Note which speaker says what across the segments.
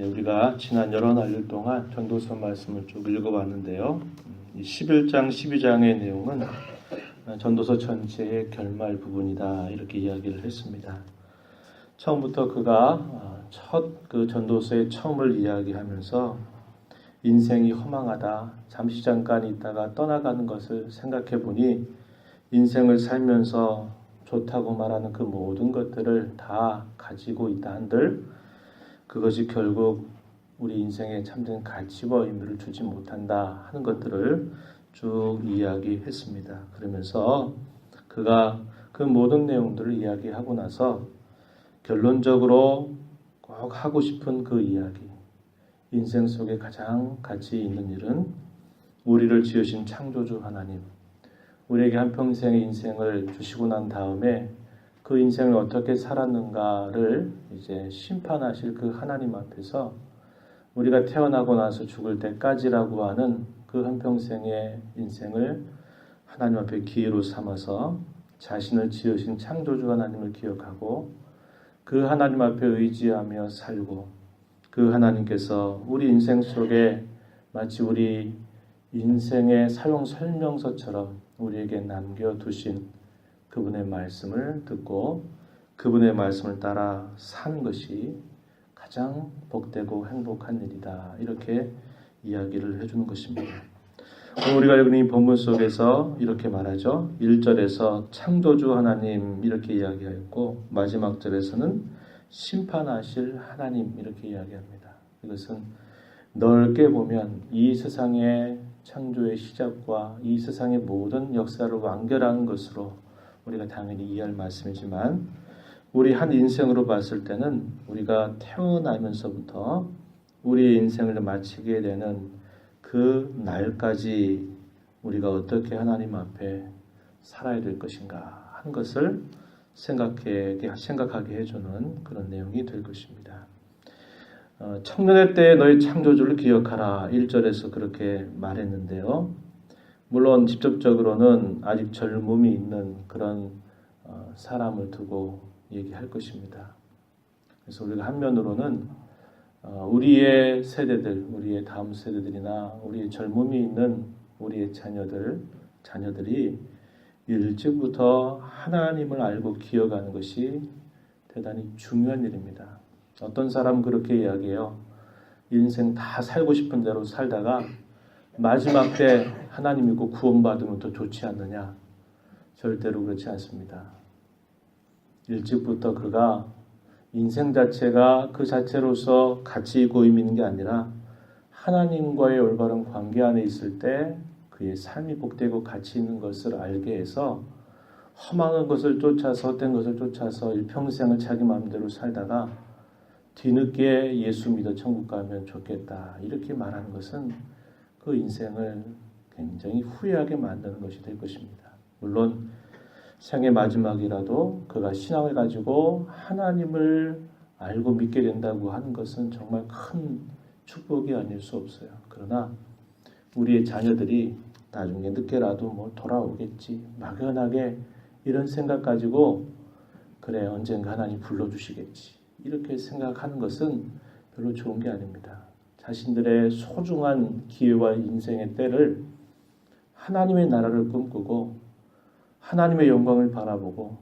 Speaker 1: 우리가 지난 여러 날일 동안 전도서 말씀을 쭉 읽어봤는데요. 11장, 12장의 내용은 전도서 전체의 결말 부분이다 이렇게 이야기를 했습니다. 처음부터 그가 첫 그 전도서의 처음을 이야기하면서 인생이 허망하다, 잠시 잠깐 있다가 떠나가는 것을 생각해 보니 인생을 살면서 좋다고 말하는 그 모든 것들을 다 가지고 있다 한들 그것이 결국 우리 인생에 참된 가치와 의미를 주지 못한다 하는 것들을 쭉 이야기했습니다. 그러면서 그가 그 모든 내용들을 이야기하고 나서 결론적으로 꼭 하고 싶은 그 이야기, 인생 속에 가장 가치 있는 일은 우리를 지으신 창조주 하나님, 우리에게 한평생의 인생을 주시고 난 다음에 그 인생을 어떻게 살았는가를 이제 심판하실 그 하나님 앞에서 우리가 태어나고 나서 죽을 때까지라고 하는 그 한평생의 인생을 하나님 앞에 기회로 삼아서 자신을 지으신 창조주 하나님을 기억하고 그 하나님 앞에 의지하며 살고 그 하나님께서 우리 인생 속에 마치 우리 인생의 사용 설명서처럼 우리에게 남겨두신 그분의 말씀을 듣고 그분의 말씀을 따라 사는 것이 가장 복되고 행복한 일이다. 이렇게 이야기를 해주는 것입니다. 오늘 우리가 읽은 이 본문 속에서 이렇게 말하죠. 1절에서 창조주 하나님 이렇게 이야기하였고 마지막 절에서는 심판하실 하나님 이렇게 이야기합니다. 이것은 넓게 보면 이 세상의 창조의 시작과 이 세상의 모든 역사를 완결한 것으로 우리가 당연히 이해할 말씀이지만 우리 한 인생으로 봤을 때는 우리가 태어나면서부터 우리의 인생을 마치게 되는 그 날까지 우리가 어떻게 하나님 앞에 살아야 될 것인가 하는 것을 생각하게 해주는 그런 내용이 될 것입니다. 청년의 때에 너희 창조주를 기억하라 1절에서 그렇게 말했는데요. 물론 직접적으로는 아직 젊음이 있는 그런 사람을 두고 얘기할 것입니다. 그래서 우리가 한면으로는 우리의 세대들, 우리의 다음 세대들이나 우리의 젊음이 있는 우리의 자녀들이 일찍부터 하나님을 알고 기억하는 것이 대단히 중요한 일입니다. 어떤 사람은 그렇게 이야기해요. 인생 다 살고 싶은 대로 살다가 마지막 때 하나님 믿고 구원받으면 더 좋지 않느냐? 절대로 그렇지 않습니다. 일찍부터 그가 인생 자체가 그 자체로서 가치 있고 의미 있는 게 아니라 하나님과의 올바른 관계 안에 있을 때 그의 삶이 복되고 가치 있는 것을 알게 해서 허망한 것을 쫓아서 헛된 것을 쫓아서 일평생을 자기 마음대로 살다가 뒤늦게 예수 믿어 천국 가면 좋겠다 이렇게 말하는 것은 그 인생을 굉장히 후회하게 만드는 것이 될 것입니다. 물론 생의 마지막이라도 그가 신앙을 가지고 하나님을 알고 믿게 된다고 하는 것은 정말 큰 축복이 아닐 수 없어요. 그러나 우리의 자녀들이 나중에 늦게라도 돌아오겠지 막연하게 이런 생각 가지고 그래 언젠가 하나님 불러주시겠지 이렇게 생각하는 것은 별로 좋은 게 아닙니다. 자신들의 소중한 기회와 인생의 때를 하나님의 나라를 꿈꾸고 하나님의 영광을 바라보고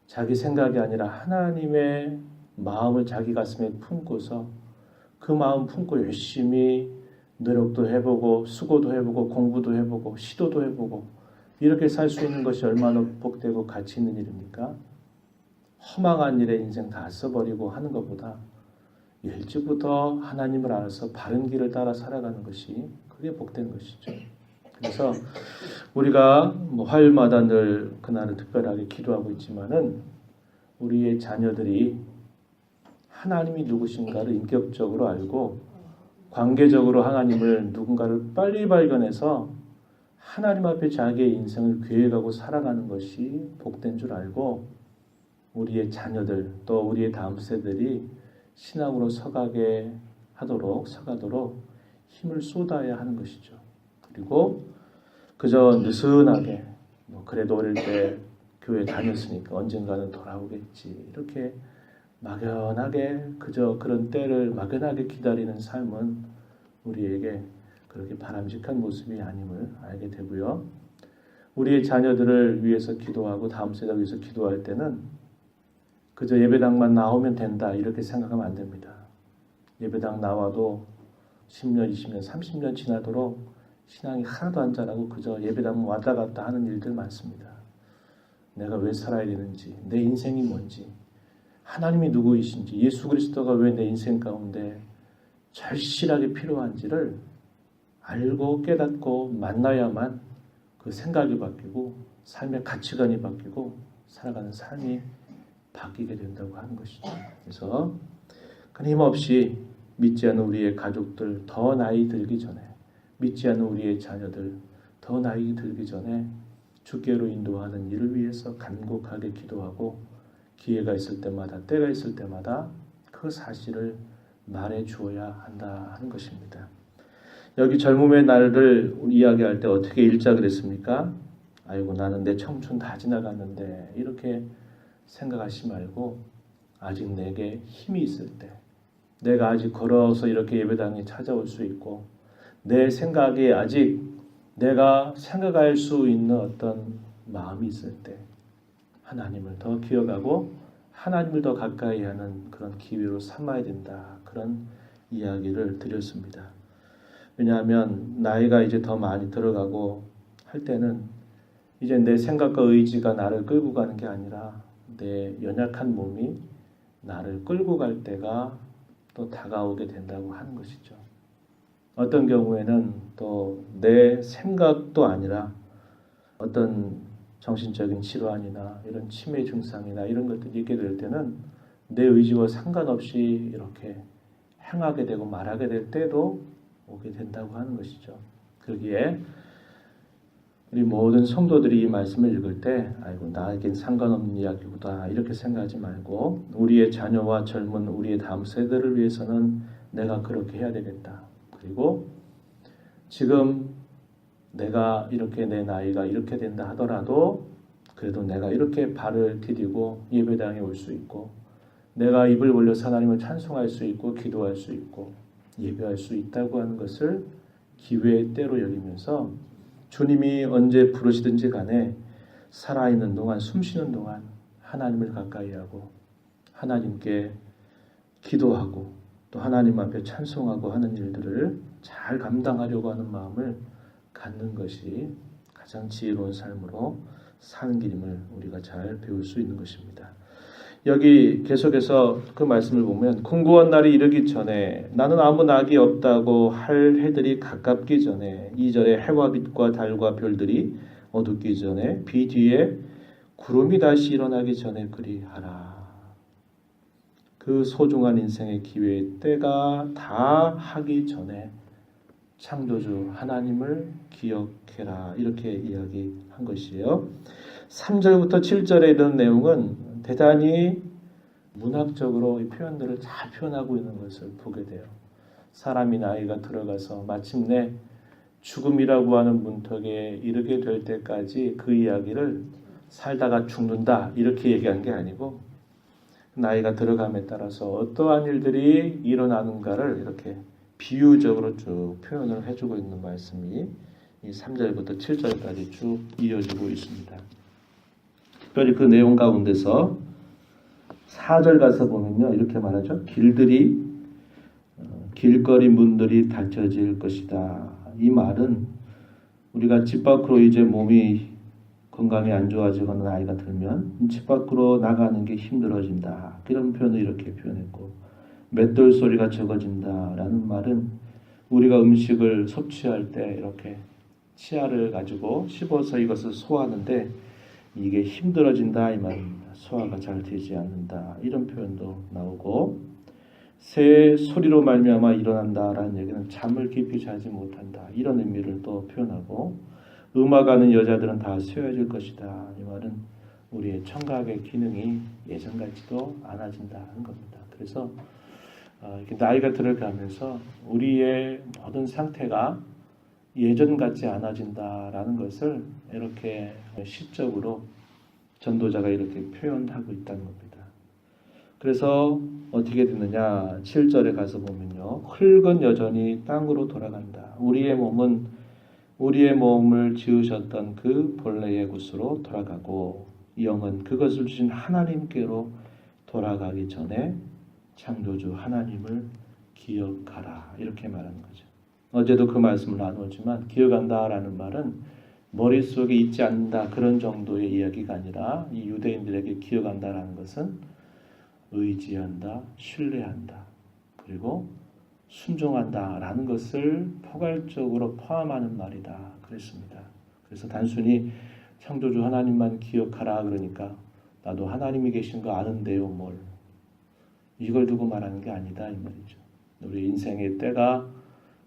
Speaker 1: 자기 생각이 아니라 하나님의 마음을 자기 가슴에 품고서 그 마음 품고 열심히 노력도 해보고 수고도 해보고 공부도 해보고 시도도 해보고 이렇게 살 수 있는 것이 얼마나 복되고 가치 있는 일입니까? 허망한 일에 인생 다 써버리고 하는 것보다 일찍부터 하나님을 알아서 바른 길을 따라 살아가는 것이 그게 복된 것이죠. 그래서 우리가 화요일마다 늘 그날을 특별하게 기도하고 있지만은 우리의 자녀들이 하나님이 누구신가를 인격적으로 알고 관계적으로 하나님을 누군가를 빨리 발견해서 하나님 앞에 자기의 인생을 계획하고 살아가는 것이 복된 줄 알고 우리의 자녀들 또 우리의 다음 세대들이 신앙으로 서가도록 힘을 쏟아야 하는 것이죠. 그리고 그저 느슨하게 그래도 어릴 때 교회 다녔으니까 언젠가는 돌아오겠지 이렇게 막연하게 그저 그런 때를 막연하게 기다리는 삶은 우리에게 그렇게 바람직한 모습이 아님을 알게 되고요. 우리의 자녀들을 위해서 기도하고 다음 세대를 위해서 기도할 때는 그저 예배당만 나오면 된다 이렇게 생각하면 안 됩니다. 예배당 나와도 10년, 20년, 30년 지나도록 신앙이 하나도 안 자라고 그저 예배당 왔다 갔다 하는 일들 많습니다. 내가 왜 살아야 되는지, 내 인생이 뭔지, 하나님이 누구이신지, 예수 그리스도가 왜 내 인생 가운데 절실하게 필요한지를 알고 깨닫고 만나야만 그 생각이 바뀌고 삶의 가치관이 바뀌고 살아가는 삶이 바뀌게 된다고 하는 것이죠. 그래서 끊임없이 믿지 않는 우리의 가족들 더 나이 들기 전에, 믿지 않는 우리의 자녀들 더 나이 들기 전에 주께로 인도하는 일을 위해서 간곡하게 기도하고 기회가 있을 때마다, 때가 있을 때마다 그 사실을 말해 주어야 한다 하는 것입니다. 여기 젊음의 날을 이야기할 때 어떻게 읽자 그랬습니까? 아이고 나는 내 청춘 다 지나갔는데 이렇게 생각하지 말고 아직 내게 힘이 있을 때, 내가 아직 걸어서 이렇게 예배당에 찾아올 수 있고 내 생각에 아직 내가 생각할 수 있는 어떤 마음이 있을 때 하나님을 더 기억하고 하나님을 더 가까이 하는 그런 기회로 삼아야 된다. 그런 이야기를 드렸습니다. 왜냐하면 나이가 이제 더 많이 들어가고 할 때는 이제 내 생각과 의지가 나를 끌고 가는 게 아니라 내 연약한 몸이 나를 끌고 갈 때가 또 다가오게 된다고 하는 것이죠. 어떤 경우에는 또 내 생각도 아니라 어떤 정신적인 질환이나 이런 치매 증상이나 이런 것들이 있게 될 때는 내 의지와 상관없이 이렇게 행하게 되고 말하게 될 때도 오게 된다고 하는 것이죠. 그러기에 우리 모든 성도들이 이 말씀을 읽을 때 아이고 나에겐 상관없는 이야기구나 이렇게 생각하지 말고 우리의 자녀와 젊은 우리의 다음 세대를 위해서는 내가 그렇게 해야 되겠다. 그리고 지금 내가 이렇게 내 나이가 이렇게 된다 하더라도 그래도 내가 이렇게 발을 디디고 예배당에 올 수 있고 내가 입을 벌려서 하나님을 찬송할 수 있고 기도할 수 있고 예배할 수 있다고 하는 것을 기회의 때로 여기면서 주님이 언제 부르시든지 간에 살아있는 동안 숨쉬는 동안 하나님을 가까이 하고 하나님께 기도하고 또 하나님 앞에 찬송하고 하는 일들을 잘 감당하려고 하는 마음을 갖는 것이 가장 지혜로운 삶으로 사는 길임을 우리가 잘 배울 수 있는 것입니다. 여기 계속해서 그 말씀을 보면 궁구한 날이 이르기 전에 나는 아무 낙이 없다고 할 해들이 가깝기 전에 2절에 해와 빛과 달과 별들이 어둡기 전에 비 뒤에 구름이 다시 일어나기 전에 그리하라. 그 소중한 인생의 기회의 때가 다 하기 전에 창조주 하나님을 기억해라 이렇게 이야기한 것이에요. 3절부터 7절에 이런 내용은 대단히 문학적으로 이 표현들을 잘 표현하고 있는 것을 보게 돼요. 사람이 나이가 들어가서 마침내 죽음이라고 하는 문턱에 이르게 될 때까지 그 이야기를 살다가 죽는다 이렇게 얘기한 게 아니고 나이가 들어감에 따라서 어떠한 일들이 일어나는가를 이렇게 비유적으로 쭉 표현을 해주고 있는 말씀이 이 3절부터 7절까지 쭉 이어지고 있습니다. 특별히 그 내용 가운데서 4절 가서 보면요 이렇게 말하죠. 길거리 문들이 닫혀질 것이다. 이 말은 우리가 집 밖으로 이제 몸이 건강이 안 좋아지거나 나이가 들면 집 밖으로 나가는 게 힘들어진다. 이런 표현을 이렇게 표현했고 맷돌 소리가 적어진다라는 말은 우리가 음식을 섭취할 때 이렇게 치아를 가지고 씹어서 이것을 소화하는데 이게 힘들어진다 이 말입니다. 소화가 잘 되지 않는다 이런 표현도 나오고 새 소리로 말미암아 일어난다라는 얘기는 잠을 깊이 자지 못한다 이런 의미를 또 표현하고 음악하는 여자들은 다 쇠해질 것이다 이 말은 우리의 청각의 기능이 예전 같지도 않아진다는 겁니다. 그래서 이렇게 나이가 들어가면서 우리의 모든 상태가 예전 같지 않아진다라는 것을 이렇게 시적으로 전도자가 이렇게 표현하고 있다는 겁니다. 그래서 어떻게 됐느냐? 7절에 가서 보면요. 흙은 여전히 땅으로 돌아간다. 우리의 몸은 우리의 몸을 지으셨던 그 본래의 곳으로 돌아가고 영은 그것을 주신 하나님께로 돌아가기 전에 창조주 하나님을 기억하라. 이렇게 말하는 거죠. 어제도 그 말씀을 나누었지만 기억한다라는 말은 머릿속에 있지 않는다 그런 정도의 이야기가 아니라 이 유대인들에게 기억한다라는 것은 의지한다, 신뢰한다, 그리고 순종한다라는 것을 포괄적으로 포함하는 말이다 그랬습니다. 그래서 단순히 창조주 하나님만 기억하라 그러니까 나도 하나님이 계신 거 아는데요 뭘 이걸 두고 말하는 게 아니다 이 말이죠. 우리 인생의 때가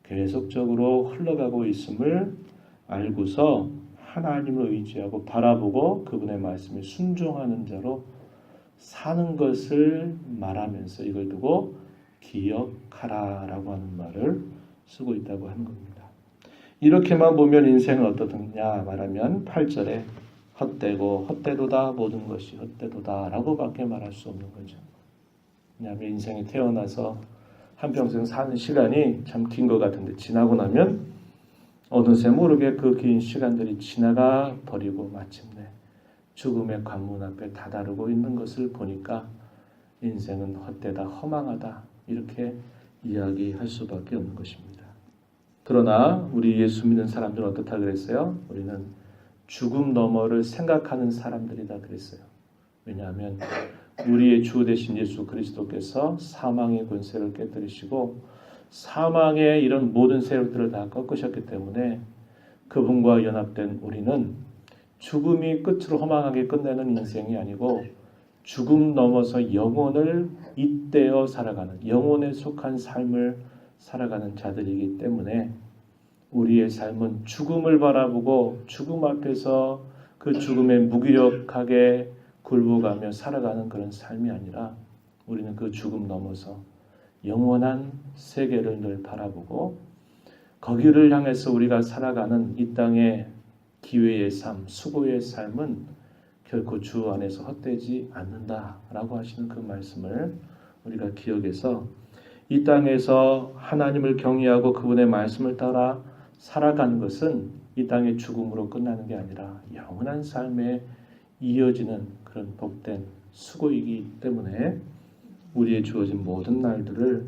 Speaker 1: 계속적으로 흘러가고 있음을 알고서 하나님을 의지하고 바라보고 그분의 말씀에 순종하는 자로 사는 것을 말하면서 이걸 두고 기억하라라고 하는 말을 쓰고 있다고 하는 겁니다. 이렇게만 보면 인생은 어떻느냐 말하면 8절에 헛되고 헛되도다 모든 것이 헛되도다 라고밖에 말할 수 없는 거죠. 왜냐하면 인생에 태어나서 한평생 사는 시간이 참 긴 것 같은데 지나고 나면 어느새 모르게 그 긴 시간들이 지나가 버리고 마침내 죽음의 관문 앞에 다다르고 있는 것을 보니까 인생은 헛되다 허망하다 이렇게 이야기할 수밖에 없는 것입니다. 그러나 우리 예수 믿는 사람들은 어떻다 그랬어요? 우리는 죽음 너머를 생각하는 사람들이다 그랬어요. 왜냐하면 우리의 주 되신 예수 그리스도께서 사망의 권세를 깨뜨리시고 사망의 이런 모든 세력들을 다 꺾으셨기 때문에 그분과 연합된 우리는 죽음이 끝으로 허망하게 끝내는 인생이 아니고 죽음 넘어서 영혼을 잇대어 살아가는 영혼에 속한 삶을 살아가는 자들이기 때문에 우리의 삶은 죽음을 바라보고 죽음 앞에서 그 죽음에 무기력하게 굴복하며 살아가는 그런 삶이 아니라 우리는 그 죽음 넘어서 영원한 세계를 늘 바라보고 거기를 향해서 우리가 살아가는 이 땅의 기회의 삶, 수고의 삶은 결코 주 안에서 헛되지 않는다라고 하시는 그 말씀을 우리가 기억해서 이 땅에서 하나님을 경외하고 그분의 말씀을 따라 살아가는 것은 이 땅의 죽음으로 끝나는 게 아니라 영원한 삶에 이어지는 그런 복된 수고이기 때문에 우리의 주어진 모든 날들을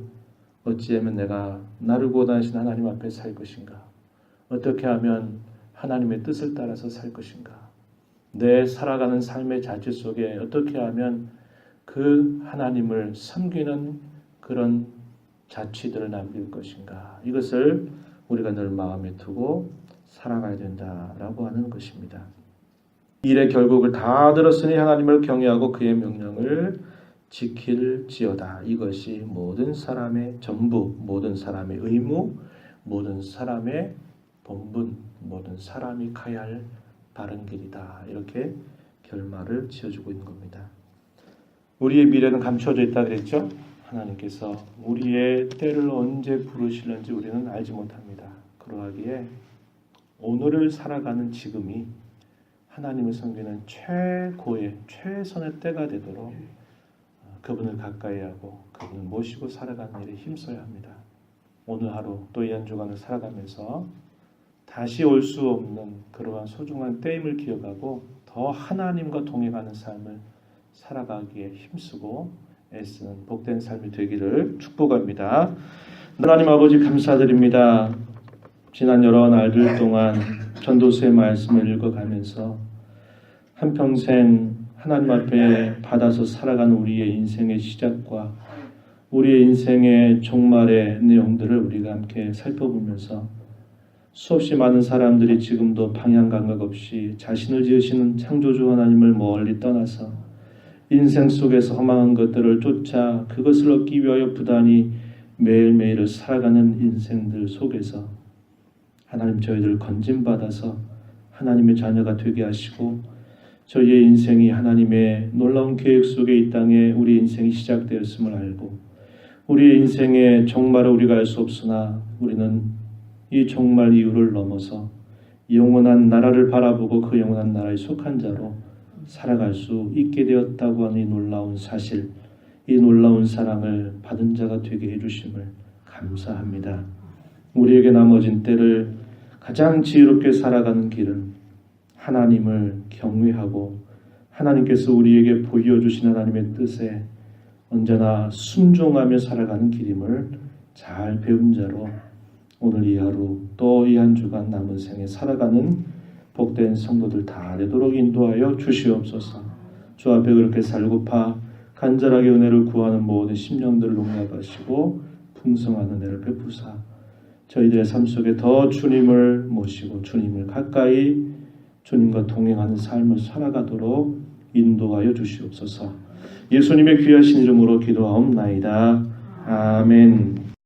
Speaker 1: 어찌하면 내가 나를 구원하신 하나님 앞에 살 것인가? 어떻게 하면 하나님의 뜻을 따라서 살 것인가? 내 살아가는 삶의 자질 속에 어떻게 하면 그 하나님을 섬기는 그런 자취들을 남길 것인가? 이것을 우리가 늘 마음에 두고 살아가야 된다라고 하는 것입니다. 일의 결국을 다 들었으니 하나님을 경외하고 그의 명령을 지킬지어다. 이것이 모든 사람의 전부, 모든 사람의 의무, 모든 사람의 본분, 모든 사람이 가야 할 바른 길이다. 이렇게 결말을 지어주고 있는 겁니다. 우리의 미래는 감춰져 있다 그랬죠? 하나님께서 우리의 때를 언제 부르실는지 우리는 알지 못합니다. 그러하기에 오늘을 살아가는 지금이 하나님을 섬기는 최고의 최선의 때가 되도록 그분을 가까이 하고 그분을 모시고 살아가는 일에 힘써야 합니다. 오늘 하루 또 이 한 주간을 살아가면서 다시 올 수 없는 그러한 소중한 때임을 기억하고 더 하나님과 동행하는 삶을 살아가기에 힘쓰고 애쓰는 복된 삶이 되기를 축복합니다. 하나님 아버지 감사드립니다. 지난 여러 날들 동안 전도서의 말씀을 읽어가면서 한평생 하나님 앞에 받아서 살아가는 우리의 인생의 시작과 우리의 인생의 종말의 내용들을 우리가 함께 살펴보면서 수없이 많은 사람들이 지금도 방향 감각 없이 자신을 지으시는 창조주 하나님을 멀리 떠나서 인생 속에서 허망한 것들을 쫓아 그것을 얻기 위하여 부단히 매일매일을 살아가는 인생들 속에서 하나님 저희들 건짐받아서 하나님의 자녀가 되게 하시고 저희의 인생이 하나님의 놀라운 계획 속에 이 땅에 우리 인생이 시작되었음을 알고 우리의 인생의 종말을 우리가 알 수 없으나 우리는 이 종말 이유를 넘어서 영원한 나라를 바라보고 그 영원한 나라에 속한 자로 살아갈 수 있게 되었다고 하는 이 놀라운 사실, 이 놀라운 사랑을 받은 자가 되게 해주심을 감사합니다. 우리에게 나머진 때를 가장 지혜롭게 살아가는 길은 하나님을 경외하고 하나님께서 우리에게 보여주신 하나님의 뜻에 언제나 순종하며 살아가는 길임을 잘 배운 자로 오늘 이 하루 또 이 한 주간 남은 생에 살아가는 복된 성도들 다 되도록 인도하여 주시옵소서. 주 앞에 그렇게 살고파 간절하게 은혜를 구하는 모든 심령들을 용납하시고 풍성한 은혜를 베푸사 저희들의 삶 속에 더 주님을 모시고 주님을 가까이 주님과 동행하는 삶을 살아가도록 인도하여 주시옵소서. 예수님의 귀하신 이름으로 기도하옵나이다. 아멘.